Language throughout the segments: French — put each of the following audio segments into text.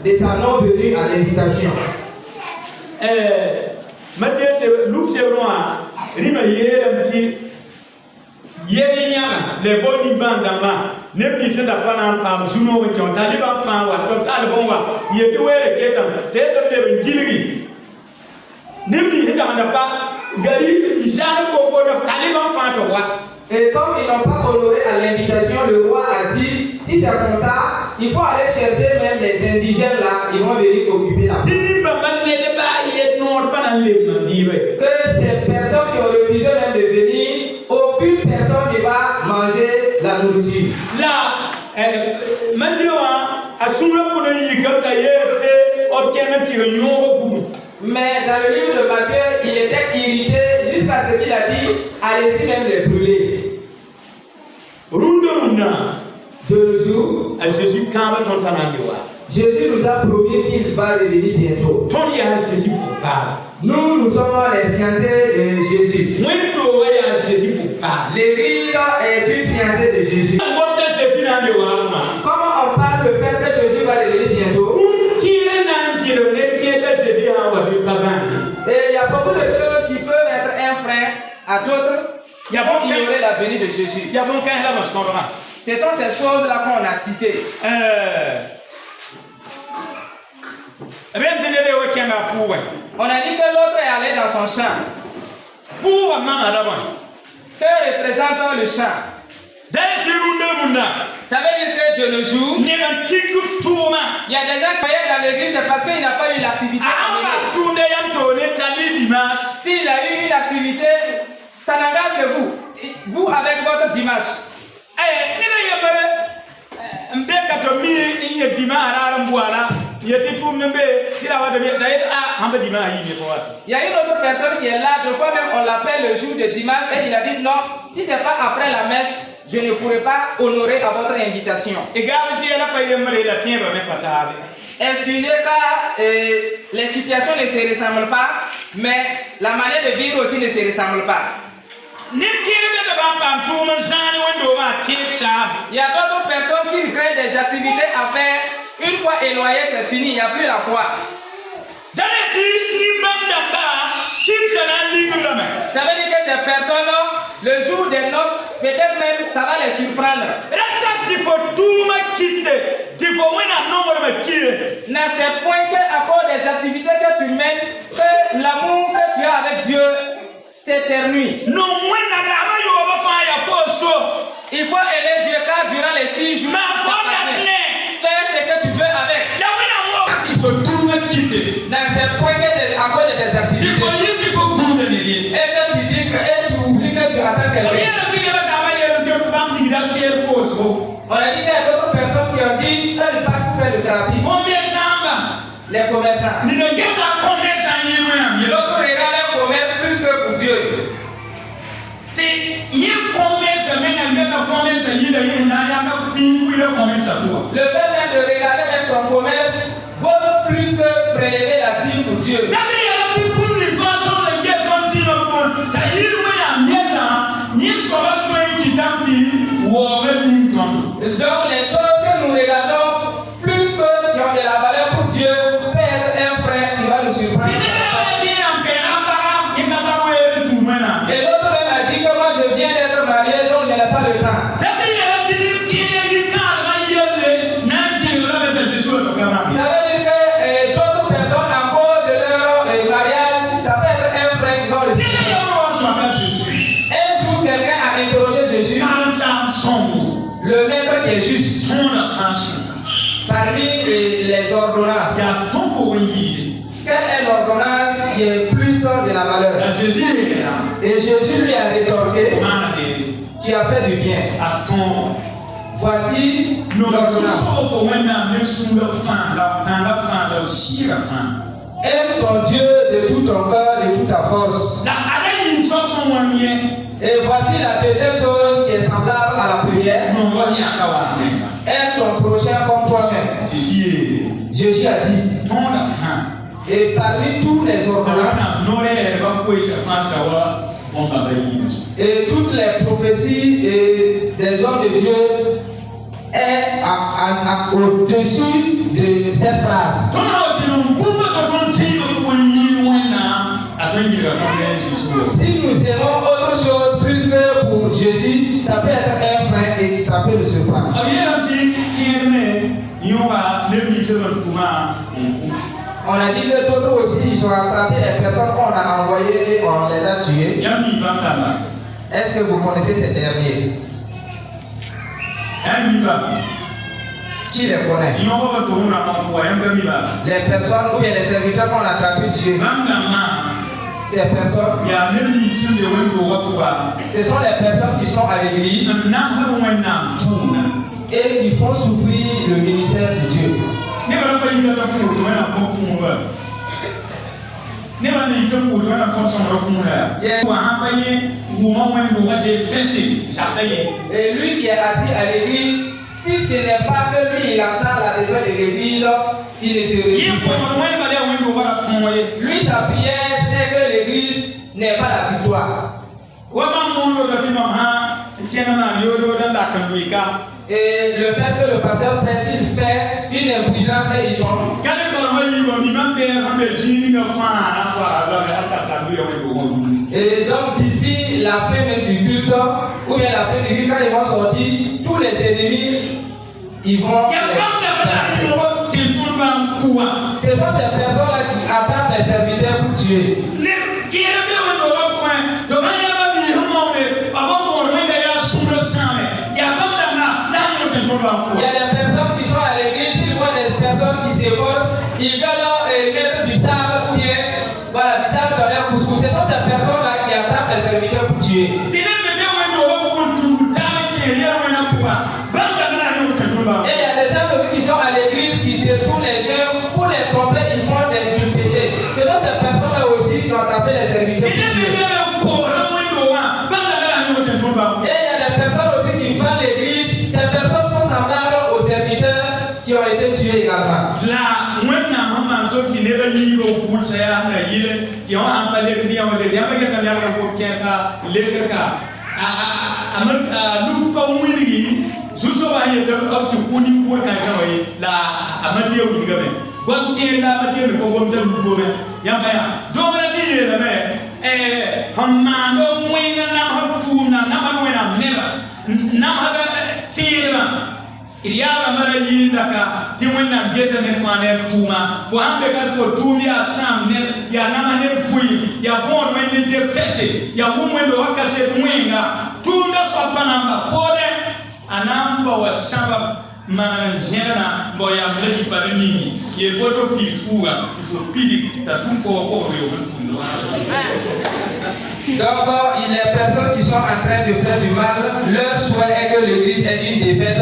de sa non-venue à l'invitation. Matthieu, Luc, c'est vraiment les bonnes bandes ne puisse pas en Zuno qui ont taliban fan ou talibon, il est où est le Kétan, Giligi. Nimbi, n'a pas Gary, Jean Coco de Taliban fan ou what? Et comme ils n'ont pas honoré à l'invitation, le roi a dit, si c'est comme ça, il faut aller chercher même les indigènes là, ils vont venir occuper la place. Que ces personnes qui ont refusé même de venir, aucune personne ne va manger la nourriture. Là, maintenant, à Soula pour le mais dans le livre de Matthieu, il était irrité jusqu'à ce qu'il a dit, allez-y même les brûler. De nos jours, Jésus nous a promis qu'il va revenir bientôt. Nous sommes les fiancés de Jésus. L'église est une fiancée de Jésus. Comment on parle le fait que Jésus va revenir bientôt? Et il y a beaucoup de choses qui peuvent être un frein à d'autres. Il y a beaucoup ignorer la venue de Jésus. Ce sont ces choses-là qu'on a citées. On a dit que l'autre est allé dans son champ. Que représente le champ? Ça veut dire que de nos jours, il y a des gens qui sont dans l'église parce qu'il n'a pas eu l'activité. S'il a eu une activité, ça n'engage que vous. Vous avec votre dimanche. Il y a une autre personne qui est là, deux fois même on l'appelle le jour de dimanche et il a dit non, si ce n'est pas après la messe, je ne pourrai pas honorer à votre invitation. Excusez car les situations ne se ressemblent pas, mais la manière de vivre aussi ne se ressemble pas. Il y a d'autres personnes qui créent des activités à faire. Une fois éloigné, c'est fini, il n'y a plus la foi. Ça veut dire que ces personnes, le jour des noces, peut-être même ça va les surprendre. N'a c'est point qu'à cause des activités que tu mènes, que l'amour que tu as avec Dieu s'éternue. Il faut aimer Dieu car durant les 6 jours, fais ce que tu veux avec. Dans ces points à cause de tes activités. Et que tu dis que tu oublies que tu attends quelqu'un. On a dit qu'il y a d'autres personnes qui ont dit qu'elles ne pas faire le trafic. Les commerçants. L'autre regarde le commerce plus que pour Dieu. Le fait même de regarder même son commerce vaut plus que prélever la dîme pour Dieu. Donc les choses que nous regardons plus que qui ont de la valeur pour Dieu peut être un frein qui va nous surprendre. Et l'autre même a dit que moi je viens d'être marié donc je n'ai pas le temps. Ça veut dire que d'autres personnes à cause de leur mariage, ça peut être un frein dans le Seigneur. Un jour quelqu'un a interrogé Jésus, le maître qui est juste, parmi les ordonnances. Quelle est l'ordonnance qui est plus de la valeur? Et Jésus lui a rétorqué, tu as fait du bien. Voici l'ordonnance. Aime ton Dieu de tout ton cœur et de toute ta force. Et voici la deuxième chose qui est semblable à la première. Aime ton prochain comme toi-même. Jésus a dit. Et parmi tous les ordonnances et toutes les prophéties des hommes de Dieu est au-dessus de cette phrase. Si nous aimons autre chose plus que pour Jésus, ça peut être un frein et ça peut nous surprendre. On a dit que d'autres aussi, ils ont attrapé les personnes qu'on a envoyées et on les a tuées. Est-ce que vous connaissez ces derniers? Qui les connaît? Les personnes ou bien les serviteurs qu'on a attrapés tués. Ces personnes, ce sont les personnes qui sont à l'église et qui font souffrir le ministère de Dieu. Et lui qui est assis à l'église, si ce n'est pas que lui il entend la défaite de l'église, il ne se réjouit pas. Lui sa prière c'est que l'église n'est pas la victoire. Et le fait que le pasteur presse, il fait une imprudence et il tombe. Et donc d'ici la fin même du culte, ou bien la fin du culte, quand ils vont sortir, tous les ennemis, ils vont... Ce sont ces personnes-là qui attendent les serviteurs pour tuer. Il y a des personnes qui sont à l'église, ils voient des personnes qui s'efforcent, ils veulent mettre du sable ou bien voilà, du sable dans leur couscous. Ce sont ces personnes-là qui attrapent les serviteurs pour tuer. Et il y a des gens aussi qui sont à l'église, qui détournent les gens pour les tromper, ils font du péché. Ce sont ces personnes-là aussi qui ont attrapé les serviteurs pour tuer. Et il y a des personnes aussi qui font l'église, ces personnes sont semblables aux serviteurs qui ont été tués également. Il y a la maladie d'Aka, tu vois, n'a guette ne fané Puma, pour un bégal pour tout, il y a 100 000, il y a Namane Fouille, il y a bon moment de fête, il y a un moment de Wakase Mouinga, tout ne soit pas namba, Fode, Anamba ou Samba, Managena, Boya Blake Parini, il faut tout qu'il faut, il faut piller, t'as tout pour encore. Donc, les personnes qui sont en train de faire du mal, leur souhait est que l'église ait une défaite.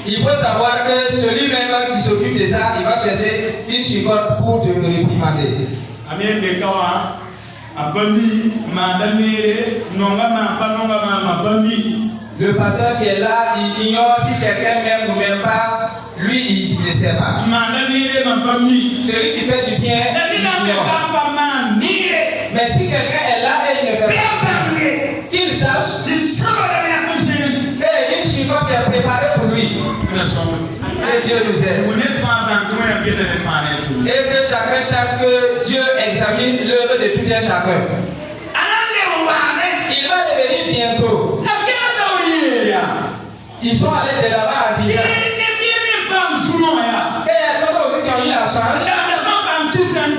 Il faut savoir que celui-même qui s'occupe de ça, il va chercher une chicotte pour te réprimander. Amen, Bekawa, Abandi, Madame, le pasteur qui est là, il ignore si quelqu'un m'aime ou même pas, lui il ne sait pas. Celui qui fait du bien, il ignore. Mais si quelqu'un est là et il ne fait pas, qu'il sache qu'il y a une chicotte qui est préparée pour lui. Que Dieu nous aide. Et que chacun sache que Dieu examine l'œuvre de tout un chacun. Il va devenir bientôt. Ils sont allés de là-bas à Dijon. Et il y a d'autres aussi qui ont eu la chance.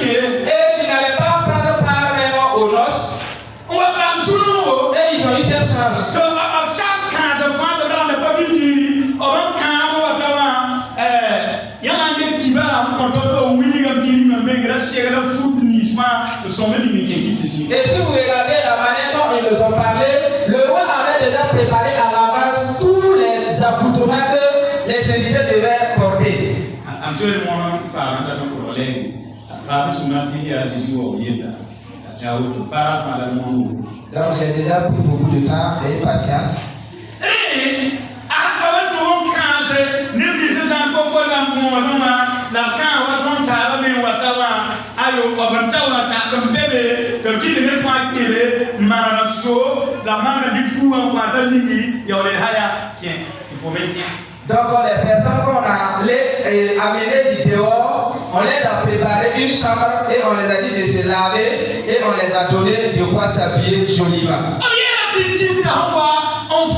Et qui n'allaient pas prendre part même aux noces. Et ils ont eu cette chance. Et si vous regardez la manière dont ils nous ont parlé, le roi avait déjà préparé à l'avance tous les accoutrements que les invités devaient porter. Donc j'ai déjà pris beaucoup de temps et patience. Donc les personnes qu'on a amenées du dehors, on les a préparé une chambre et on les a dit de se laver et on les a donné de quoi s'habiller joliment. On